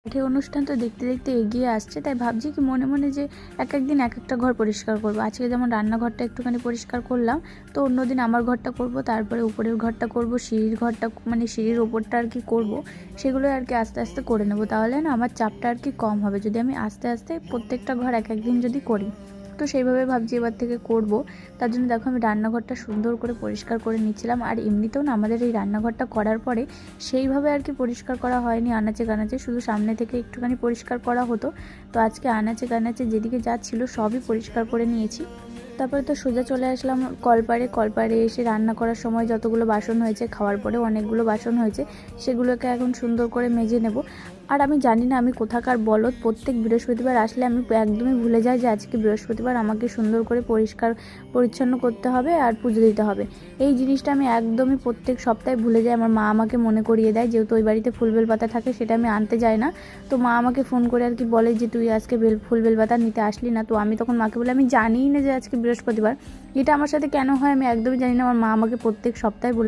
পাঠের অনুষ্ঠান তো দেখতে দেখতে এগিয়ে আসছে, তাই ভাবছি কি মনে মনে যে এক একদিন এক একটা ঘর পরিষ্কার করব। আজকে যেমন রান্নাঘরটা একটুখানি পরিষ্কার করলাম, তো অন্যদিন আমার ঘরটা করব, তারপরে উপরের ঘরটা করব, সিঁড়ির ঘরটা মানে সিঁড়ির ওপরটা আর কি করব। সেগুলো আর কি আস্তে আস্তে করে নেব, তাহলে না আমার চাপটা আর কি কম হবে যদি আমি আস্তে আস্তে প্রত্যেকটা ঘর এক একদিন যদি করি। তো সেইভাবে ভাবছি এবার থেকে করব। তার জন্য দেখো আমি রান্নাঘরটা সুন্দর করে পরিষ্কার করে নিচ্ছিলাম। আর এমনিতেও না আমাদের এই রান্নাঘরটা করার পরে সেইভাবে আর কি পরিষ্কার করা হয়নি আনাচে কানাচে, শুধু সামনে থেকে একটুখানি পরিষ্কার করা হতো। তো আজকে আনাচে কানাচে যেদিকে যা ছিল সবই পরিষ্কার করে নিয়েছি। তারপরে তো সোজা চলে আসলাম কলপাড়ে এসে রান্না করার সময় যতগুলো বাসন হয়েছে, খাওয়ার পরেও অনেকগুলো বাসন হয়েছে, সেগুলোকে এখন সুন্দর করে মেজে নেব। আর আমি জানি না আমি কোথাকার বলদ, প্রত্যেক বৃহস্পতিবার আসলে আমি একদমই ভুলে যাই যে আজকে বৃহস্পতিবার আমাকে সুন্দর করে পরিষ্কার পরিচ্ছন্ন করতে হবে আর পুজো দিতে হবে। এই জিনিসটা আমি একদমই প্রত্যেক সপ্তাহে ভুলে যাই। আমার মা আমাকে মনে করিয়ে দেয়, যেহেতু ওই বাড়িতে ফুল বেলপাতা থাকে, সেটা আমি আনতে যাই না। তো মা আমাকে ফোন করে আর কি বলে যে তুই আজকে ফুল বেলপাতা নিতে আসলি না। তো আমি তখন মাকে বলে আমি জানিই না যে আজকে বৃহস্পতিবার। এটা আমার সাথে কেন হয় আমি একদমই জানি না, আমার মা আমাকে প্রত্যেক সপ্তাহে বলে